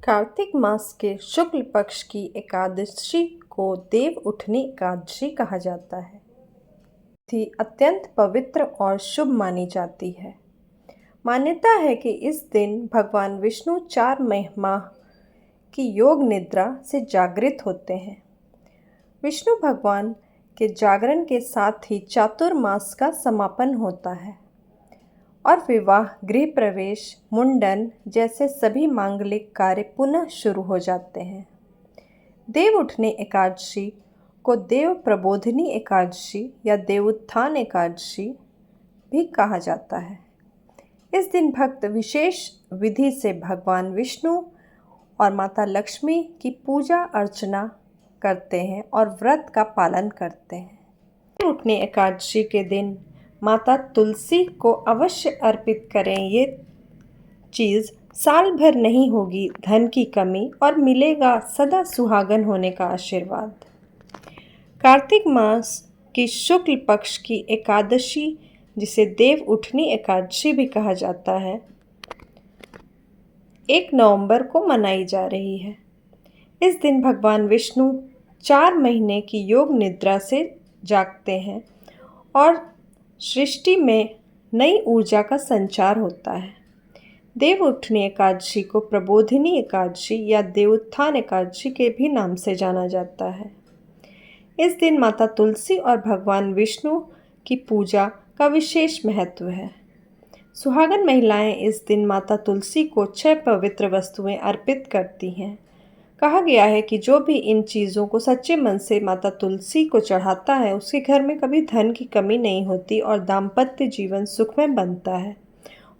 कार्तिक मास के शुक्ल पक्ष की एकादशी को देव उठनी एकादशी कहा जाता है। थी अत्यंत पवित्र और शुभ मानी जाती है। मान्यता है कि इस दिन भगवान विष्णु 4 माह की योग निद्रा से जागृत होते हैं। विष्णु भगवान के जागरण के साथ ही चातुर्मास का समापन होता है और विवाह, गृह प्रवेश, मुंडन जैसे सभी मांगलिक कार्य पुनः शुरू हो जाते हैं। देव उठनी एकादशी को देव प्रबोधिनी एकादशी या देवोत्थान एकादशी भी कहा जाता है। इस दिन भक्त विशेष विधि से भगवान विष्णु और माता लक्ष्मी की पूजा अर्चना करते हैं और व्रत का पालन करते हैं। देव उठनी एकादशी के दिन माता तुलसी को अवश्य अर्पित करें। ये चीज़ साल भर नहीं होगी धन की कमी और मिलेगा सदा सुहागन होने का आशीर्वाद। कार्तिक मास की शुक्ल पक्ष की एकादशी, जिसे देव उठनी एकादशी भी कहा जाता है, 1 नवंबर को मनाई जा रही है। इस दिन भगवान विष्णु 4 महीने की योग निद्रा से जागते हैं और सृष्टि में नई ऊर्जा का संचार होता है। देव उठनी एकादशी को प्रबोधिनी एकादशी या देवोत्थान एकादशी के भी नाम से जाना जाता है। इस दिन माता तुलसी और भगवान विष्णु की पूजा का विशेष महत्व है। सुहागन महिलाएं इस दिन माता तुलसी को 6 पवित्र वस्तुएं अर्पित करती हैं। कहा गया है कि जो भी इन चीज़ों को सच्चे मन से माता तुलसी को चढ़ाता है, उसके घर में कभी धन की कमी नहीं होती और दाम्पत्य जीवन सुखमय बनता है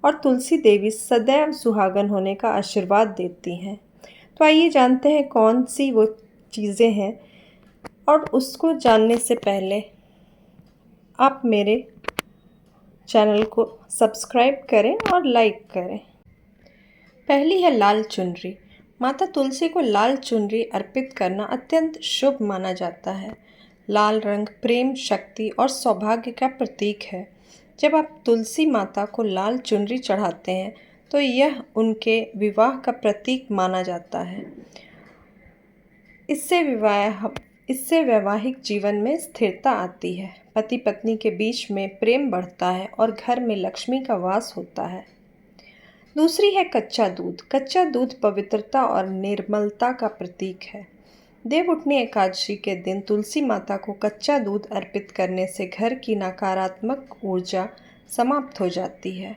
और तुलसी देवी सदैव सुहागन होने का आशीर्वाद देती हैं। तो आइए जानते हैं कौन सी वो चीज़ें हैं, और उसको जानने से पहले आप मेरे चैनल को सब्सक्राइब करें और लाइक करें। पहली है लाल चुनरी। माता तुलसी को लाल चुनरी अर्पित करना अत्यंत शुभ माना जाता है। लाल रंग प्रेम, शक्ति और सौभाग्य का प्रतीक है। जब आप तुलसी माता को लाल चुनरी चढ़ाते हैं तो यह उनके विवाह का प्रतीक माना जाता है। इससे वैवाहिक जीवन में स्थिरता आती है, पति पत्नी के बीच में प्रेम बढ़ता है और घर में लक्ष्मी का वास होता है। दूसरी है कच्चा दूध। कच्चा दूध पवित्रता और निर्मलता का प्रतीक है। देव उठनी एकादशी के दिन तुलसी माता को कच्चा दूध अर्पित करने से घर की नकारात्मक ऊर्जा समाप्त हो जाती है।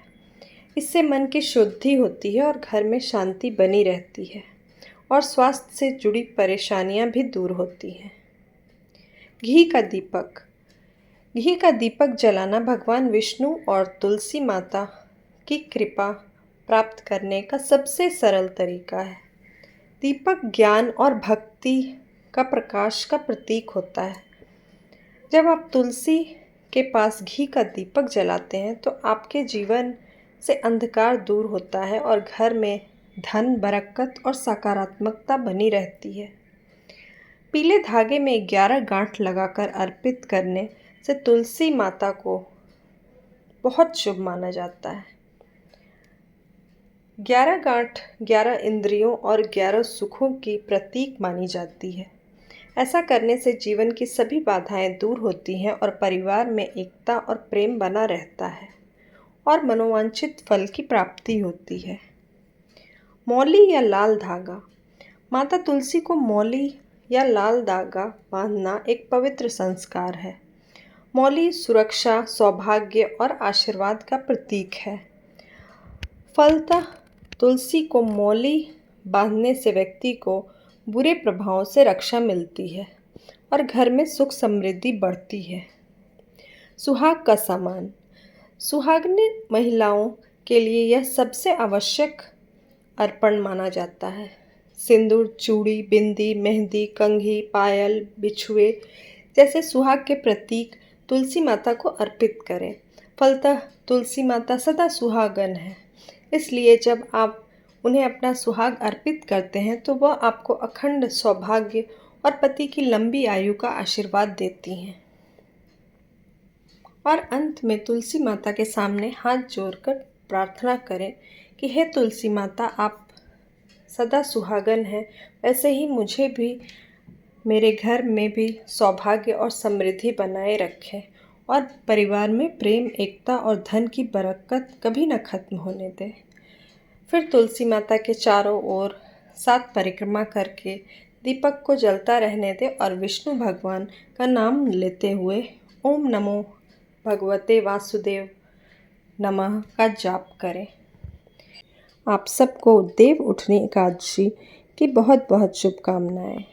इससे मन की शुद्धि होती है और घर में शांति बनी रहती है और स्वास्थ्य से जुड़ी परेशानियां भी दूर होती हैं। घी का दीपक। घी का दीपक जलाना भगवान विष्णु और तुलसी माता की कृपा प्राप्त करने का सबसे सरल तरीका है। दीपक ज्ञान और भक्ति का प्रकाश का प्रतीक होता है। जब आप तुलसी के पास घी का दीपक जलाते हैं तो आपके जीवन से अंधकार दूर होता है और घर में धन, बरकत और सकारात्मकता बनी रहती है। पीले धागे में 11 गांठ लगाकर अर्पित करने से तुलसी माता को बहुत शुभ माना जाता है। 11 गांठ 11 इंद्रियों और 11 सुखों की प्रतीक मानी जाती है। ऐसा करने से जीवन की सभी बाधाएं दूर होती हैं और परिवार में एकता और प्रेम बना रहता है और मनोवांछित फल की प्राप्ति होती है। मौली या लाल धागा। माता तुलसी को मौली या लाल धागा बांधना एक पवित्र संस्कार है। मौली सुरक्षा, सौभाग्य और आशीर्वाद का प्रतीक है। फलतः तुलसी को मौली बांधने से व्यक्ति को बुरे प्रभावों से रक्षा मिलती है और घर में सुख समृद्धि बढ़ती है। सुहाग का सामान। सुहागनी महिलाओं के लिए यह सबसे आवश्यक अर्पण माना जाता है। सिंदूर, चूड़ी, बिंदी, मेहंदी, कंघी, पायल, बिछुए जैसे सुहाग के प्रतीक तुलसी माता को अर्पित करें। फलतः तुलसी माता सदा सुहागन है, इसलिए जब आप उन्हें अपना सुहाग अर्पित करते हैं तो वह आपको अखंड सौभाग्य और पति की लंबी आयु का आशीर्वाद देती हैं। और अंत में तुलसी माता के सामने हाथ जोड़कर प्रार्थना करें कि हे तुलसी माता, आप सदा सुहागन है, वैसे ही मुझे भी मेरे घर में भी सौभाग्य और समृद्धि बनाए रखे और परिवार में प्रेम, एकता और धन की बरकत कभी न खत्म होने दे। फिर तुलसी माता के चारों ओर 7 परिक्रमा करके दीपक को जलता रहने दे और विष्णु भगवान का नाम लेते हुए ओम नमो भगवते वासुदेव नमः का जाप करें। आप सबको देव उठनी एकादशी की बहुत बहुत शुभकामनाएं।